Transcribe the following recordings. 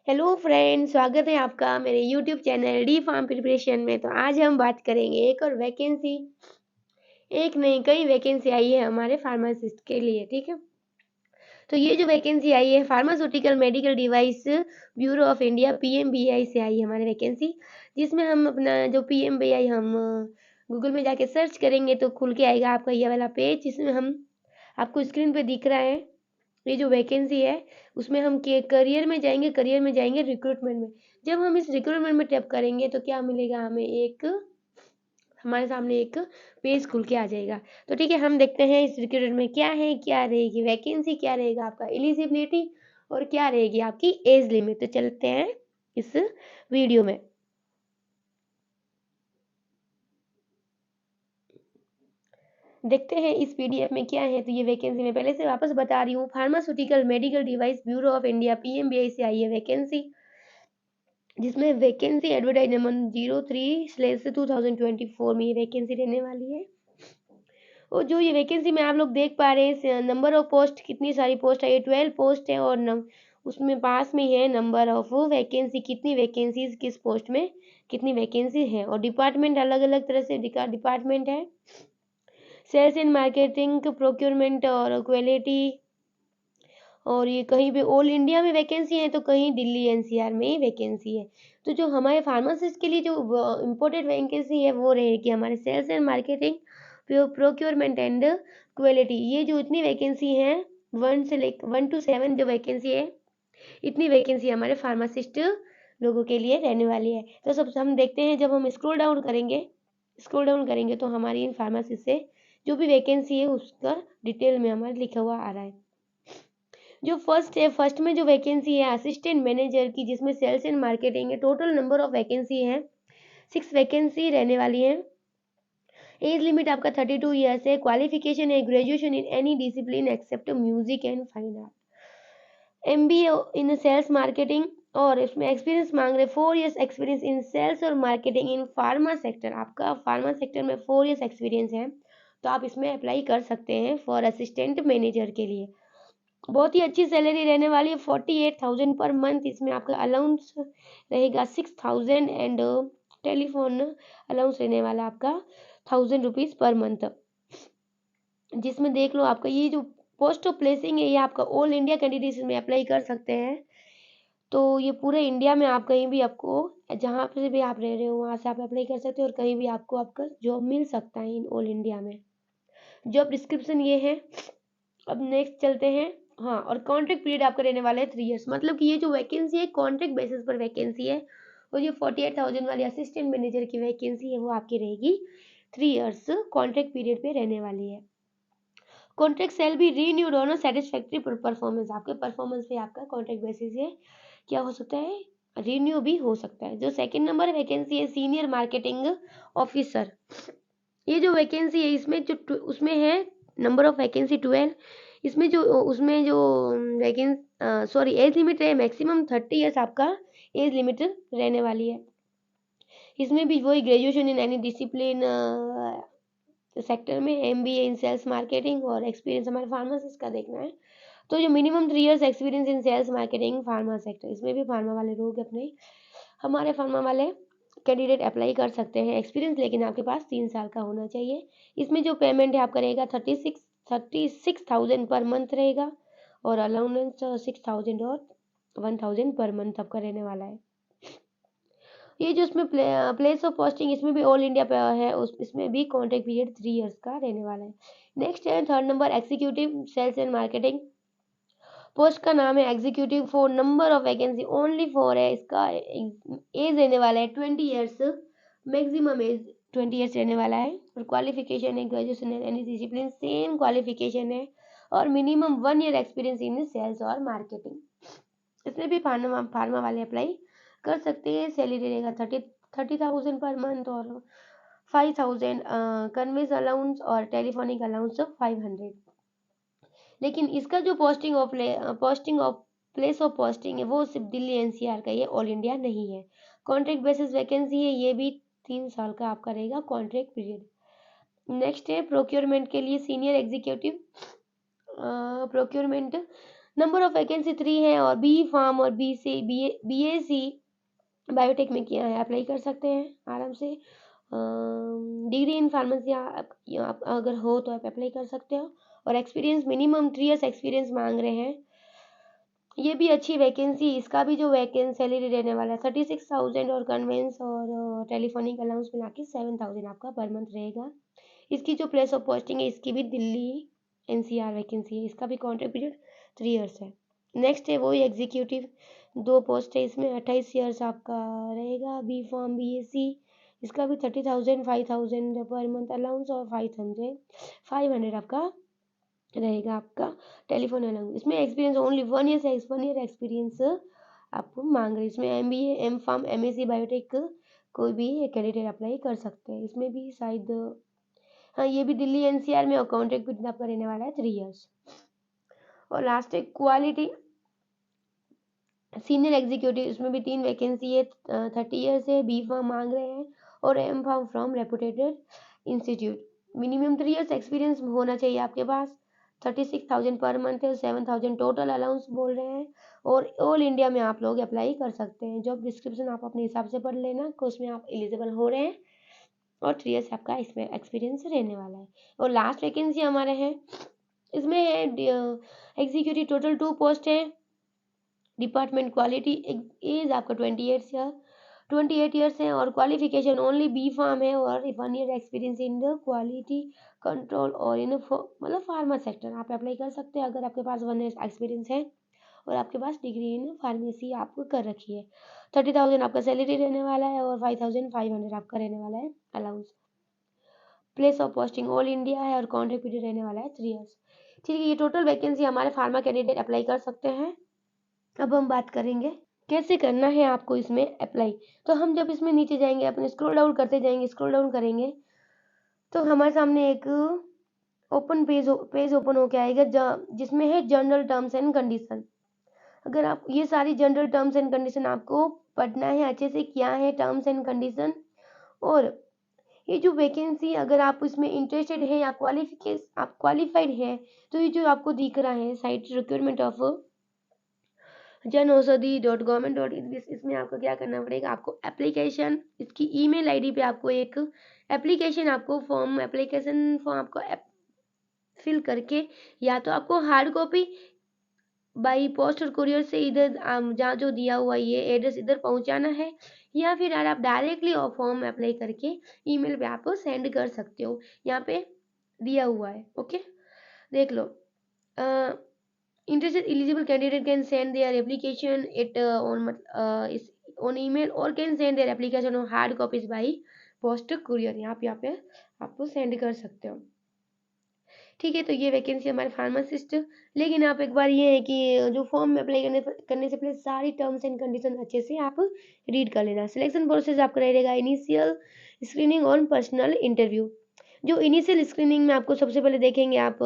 Hello friends, स्वागत है आपका मेरे YouTube channel D pharm preparation में। तो आज हम बात करेंगे एक और वैकेंसी, एक नहीं कई वैकेंसी आई है हमारे फार्मासिस्ट के लिए। ठीक है, तो ये जो वैकेंसी आई है pharmaceutical medical device bureau of India PMBI से आई है हमारी वैकेंसी, जिसमें हम अपना जो पीएमबीआई हम गूगल में जाके सर्च करेंगे तो खुल के आएगा आपका ये वाला पेज, जिसमें हम आपको स्क्रीन पे दिख रहा है ये जो वैकेंसी है। उसमें हम के करियर में जाएंगे रिक्रूटमेंट में। जब हम इस रिक्रूटमेंट में टैप करेंगे तो क्या मिलेगा हमें, हमारे सामने एक पेज खुल के आ जाएगा। तो ठीक है, हम देखते हैं इस रिक्रूटमेंट में क्या है, क्या रहेगी वैकेंसी, क्या रहेगा आपका एलिजिबिलिटी और क्या रहेगी आपकी एज लिमिट। तो चलते हैं इस वीडियो में। देखते हैं इस पीडीएफ में क्या है। तो ये वैकेंसी मैं पहले से वापस बता रही हूँ, pharmaceutical medical device bureau of India PMBI से आई है वैकेंसी, जिसमें वैकेंसी एडवर्टाइज नंबर 03/2024 में ये वैकेंसी रहने वाली है। और जो ये वैकेंसी में आप लोग देख पा रहे हैं, नंबर ऑफ पोस्ट, कितनी सारी पोस्ट है, ये 12 पोस्ट है। और उसमें पास में है नंबर ऑफ वैकेंसी, कितनी वैकेंसीज किस पोस्ट में कितनी वैकेंसी है। और डिपार्टमेंट अलग अलग तरह से डिपार्टमेंट है, सेल्स एंड मार्केटिंग, प्रोक्योरमेंट और क्वालिटी। और ये कहीं पे ऑल इंडिया में वैकेंसी है तो कहीं दिल्ली एनसीआर में ही वैकेंसी है। तो जो हमारे फार्मासिस्ट के लिए जो इम्पोर्टेंट वैकेंसी है वो रहेगी हमारे sales and marketing, procurement and quality. ये जो इतनी वैकेंसी है 1 to 7 जो वैकेंसी है, इतनी वैकेंसी हमारे फार्मासिस्ट लोगों के लिए रहने वाली है। तो सब हम देखते हैं, जब हम स्क्रॉल डाउन करेंगे तो हमारी इन फार्मासिस्ट से जो भी वैकेंसी है उसका डिटेल में हमारे लिखा हुआ आ रहा है। जो फर्स्ट में जो वैकेंसी है असिस्टेंट मैनेजर की, जिसमें सेल्स एंड मार्केटिंग है। टोटल नंबर ऑफ वैकेंसी है 6 वैकेंसी रहने वाली है। एज लिमिट आपका 32 ईयर्स है। क्वालिफिकेशन है graduation in any discipline except music and fine art, MBA in sales marketing. और इसमें एक्सपीरियंस मांग रहे 4 इयर्स एक्सपीरियंस इन सेल्स और मार्केटिंग इन फार्मा सेक्टर। आपका फार्मा सेक्टर में 4 इयर्स एक्सपीरियंस है तो आप इसमें अप्लाई कर सकते हैं फॉर असिस्टेंट मैनेजर के लिए। बहुत ही अच्छी सैलरी रहने वाली है, 48,000 पर मंथ। इसमें आपका अलाउंस रहेगा 6,000 एंड टेलीफोन अलाउंस रहने वाला आपका 1,000 रुपीज़ पर मंथ। जिसमें देख लो आपका ये जो पोस्ट ऑफ प्लेसिंग है, ये आपका ऑल इंडिया कैंडिडेट में अप्लाई कर सकते हैं। तो ये पूरे इंडिया में आप कहीं भी, आपको जहाँ पे भी आप रह रहे हो वहाँ से आप अप्लाई कर सकते हो और कहीं भी आपको आपका जॉब मिल सकता है इन ऑल इंडिया में। जॉब डिस्क्रिप्शन ये है। अब नेक्स्ट चलते हैं। हाँ, और कॉन्ट्रैक्ट पीरियड आपका रहने वाला है 3 इयर्स। मतलब कि ये जो वैकेंसी है कॉन्ट्रैक्ट बेसिस पर वैकेंसी है। और ये 48,000 वाली असिस्टेंट मैनेजर की वैकेंसी है वो आपकी रहेगी 3 इयर्स कॉन्ट्रैक्ट पीरियड पे रहने वाली है। कॉन्ट्रैक्ट सेल भी रीन्यूड ऑन सेटिस्फैक्ट्री परफॉर्मेंस। आपके परफॉर्मेंस पे आपका कॉन्ट्रैक्ट बेसिस है क्या हो सकता है, रिन्यू भी हो सकता है। जो सेकंड नंबर वैकेंसी है सीनियर मार्केटिंग ऑफिसर। ये जो वैकेंसी है इसमें जो उसमें है नंबर ऑफ वैकेंसी 12। इसमें जो उसमें जो एज लिमिट है मैक्सिमम 30 इयर्स आपका एज लिमिट रहने वाली है। इसमें भी वही graduation in any discipline sector में, एमबीए इन सेल्स मार्केटिंग और एक्सपीरियंस हमारे फार्मासिस्ट का देखना है। तो जो minimum 3 years experience in sales marketing pharma sector, इसमें भी फार्मा वाले लोग अपने हमारे फार्मा वाले कैंडिडेट अप्लाई कर सकते हैं। एक्सपीरियंस लेकिन आपके पास 3 साल का होना चाहिए। इसमें जो पेमेंट है आपका रहेगा 36,000 पर मंथ रहेगा और अलाउंस 6,000 और 1,000 पर मंथ आपका रहने वाला है। ये जो इसमें प्लेस ऑफ पोस्टिंग, इसमें भी ऑल इंडिया पे है, इसमें भी कॉन्ट्रैक्ट पीरियड 3 इयर्स का रहने वाला है। नेक्स्ट है third number executive sales and marketing. Post का नाम है executive. 4 number of vacancy only 4 है। इसका एज रहने वाला है 20 ईयर्स, मैक्सिमम एज 20 ईयर्स रहने वाला है। और क्वालिफिकेशन है ग्रेजुएशन है एनी डिसिप्लिन, सेम क्वालिफिकेशन है। और minimum 1 year experience in sales और मार्केटिंग। इसमें भी फार्मा वाले अप्लाई कर सकते हैं। सैलरी रहेगा 30,000 पर मंथ और 5,000 कन्वेंस अलाउंस और टेलीफोनिक अलाउंस 500। लेकिन इसका जो posting of place of posting है वो सिर्फ दिल्ली एनसीआर का, ये ऑल इंडिया नहीं है। कॉन्ट्रैक्ट बेसिस वैकेंसी है, ये भी 3 साल का आपका रहेगा कॉन्ट्रैक्ट पीरियड। नेक्स्ट है प्रोक्योरमेंट के लिए senior executive procurement. Number of vacancy 3 है और बी फार्म और BSc बायोटेक में किया है, अप्लाई कर सकते हैं आराम से। डिग्री इन फार्मेसी आप अगर हो तो आप अप्लाई कर सकते हो। और एक्सपीरियंस मिनिमम 3 इयर्स एक्सपीरियंस मांग रहे हैं। ये भी अच्छी वैकेंसी, इसका भी जो वैकेंसी सैलरी रहने वाला है 36,000 और कन्वेंस और टेलीफोनिक अलाउंस मिला के 7,000 आपका पर मंथ रहेगा। इसकी जो प्लेस ऑफ पोस्टिंग है इसकी भी दिल्ली NCR वैकेंसी है, इसका भी कॉन्ट्रैक्ट पीरियड 3 इयर्स है। नेक्स्ट है वही एग्जीक्यूटिव, 2 पोस्ट है इसमें, 28 ईयर्स आपका रहेगा। बी फॉर्म BSc, इसका भी 30,000 5,000 पर मंथ अलाउंस और 500 आपका रहेगा आपका टेलीफोन अलाउंस। इसमें एक्सपीरियंस ओनली 1 ईयर एक्सपीरियंस आपको मांग रहे हैं। इसमें MBA M.Pharm MSc बायोटेक कोई भी कैंडिडेट अप्लाई कर सकते हैं। इसमें भी शायद हाँ, ये भी दिल्ली NCR में और कॉन्ट्रैक्ट पीरियड आपका रहने वाला है 3 इयर्स। और लास्ट है क्वालिटी सीनियर एग्जीक्यूटिव, इसमें भी 3 वैकेंसी है, 30 ईयर्स है, बी फार्म मांग रहे हैं और M.Pharm from reputed institute. Minimum 3 years experience होना चाहिए आपके पास। 36,000 पर मंथ है और 7,000 टोटल अलाउंस बोल रहे हैं। और ऑल इंडिया में आप लोग अप्लाई कर सकते हैं। जॉब डिस्क्रिप्शन आप अपने हिसाब से पढ़ लेना कि उसमें आप एलिजिबल हो रहे हैं और 3 इयर्स आपका इसमें एक्सपीरियंस रहने वाला है। और लास्ट वैकेंसी हमारे हैं, इसमें है एग्जीक्यूटिव, टोटल 2 पोस्ट है। डिपार्टमेंट क्वालिटी, एज आपका 28 ईयर्स है और क्वालिफिकेशन ओनली बी फार्म है और 1 year experience in the quality control और इन मतलब फार्मा सेक्टर आप अप्लाई कर सकते हैं अगर आपके पास 1 ईयर एक्सपीरियंस है और आपके पास डिग्री इन फार्मेसी आपको कर रखी है। 30,000 आपका सैलरी रहने वाला है और 5,500 आपका रहने वाला है allowance. Place of posting all India है और कॉन्ट्रैक्ट पीरियड रहने वाला है 3 इयर्स। ठीक है, ये टोटल वैकेंसी हमारे फार्मा कैंडिडेट अप्लाई कर सकते हैं। अब हम बात करेंगे कैसे करना है आपको इसमें अप्लाई। तो हम जब इसमें नीचे जाएंगे, अपने स्क्रॉल डाउन करते जाएंगे, स्क्रॉल डाउन करेंगे तो हमारे सामने एक ओपन पेज ओपन होके आएगा जिसमें है जनरल टर्म्स एंड कंडीशन। अगर आप ये सारी जनरल टर्म्स एंड कंडीशन आपको पढ़ना है अच्छे से, क्या है टर्म्स एंड कंडीशन। और ये जो वैकेंसी अगर आप इसमें इंटरेस्टेड है या आप क्वालिफाइड है तो ये जो आपको दिख रहा है साइट रिक्वायरमेंट ऑफ जनऔषधि.gov.in, इसमें आपको क्या करना पड़ेगा, आपको एप्लीकेशन, इसकी ईमेल आईडी पे आपको एक एप्लीकेशन एप्लीकेशन फॉर्म आपको फिल करके या तो आपको हार्ड कॉपी बाई पोस्ट और कुरियर से इधर जहाँ जो दिया हुआ ये एड्रेस इधर पहुंचाना है, या फिर आप डायरेक्टली फॉर्म अप्लाई करके ईमेल पे आप सेंड कर सकते हो। यहाँ पे दिया हुआ है, ओके देख लो। Interested eligible candidate can send their application on email or can send their application on hard copies by post courier। यहाँ पे आपको सेंड कर सकते हो। ठीक है, तो ये वैकेंसी हमारे फार्मासिस्ट। लेकिन आप एक बार ये है कि जो फॉर्म में अप्लाई करने से पहले सारी टर्म्स एंड कंडीशन अच्छे से आप रीड कर लेना। सिलेक्शन प्रोसेस आपका रहेगा इनिशियल स्क्रीनिंग और पर्सनल इंटरव्यू। जो इनिशियल स्क्रीनिंग में आपको सबसे पहले देखेंगे आप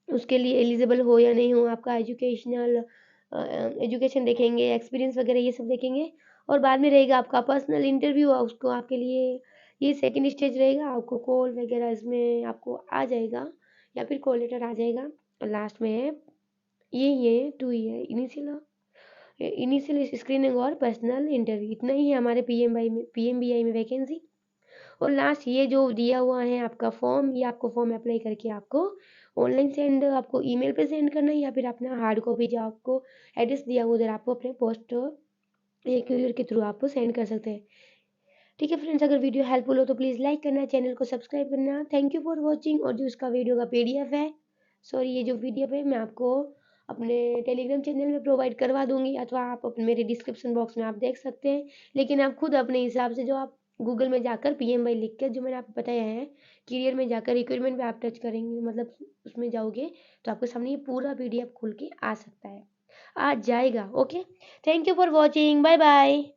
उसके लिए एलिजिबल हो या नहीं हो, आपका एजुकेशन देखेंगे, एक्सपीरियंस वगैरह ये सब देखेंगे। और बाद में रहेगा आपका पर्सनल इंटरव्यू, उसको आपके लिए ये सेकंड स्टेज रहेगा। आपको कॉल वगैरह इसमें आपको आ जाएगा या फिर कॉल लेटर आ जाएगा। और लास्ट में है ये 2 ईयर इनिशियल स्क्रीनिंग और पर्सनल इंटरव्यू। इतना ही है हमारे PMBI में वैकेंसी। और लास्ट ये जो दिया हुआ है आपका फॉर्म, ये आपको फॉर्म अप्लाई करके आपको ऑनलाइन सेंड, आपको ईमेल पे सेंड करना है या फिर अपना हार्ड कॉपी जो आपको एड्रेस दिया हुआ उधर आपको अपने पोस्ट या कुरियर के थ्रू आपको सेंड कर सकते हैं। ठीक है फ्रेंड्स, अगर वीडियो हेल्पफुल हो तो प्लीज़ लाइक करना, चैनल को सब्सक्राइब करना। Thank you for watching. और जो इसका वीडियो का PDF है, सॉरी ये जो PDF है मैं आपको अपने टेलीग्राम चैनल में प्रोवाइड करवा दूंगी, अथवा आप मेरे डिस्क्रिप्शन बॉक्स में आप देख सकते हैं। लेकिन आप खुद अपने हिसाब से जो आप गूगल में जाकर PMBI लिख कर जो मैंने आपको बताया है करियर में जाकर रिक्वायरमेंट पे आप टच करेंगे, मतलब उसमें जाओगे तो आपके सामने ये पूरा PDF खुल के आ सकता है, आ जाएगा। Okay, thank you for watching, bye bye.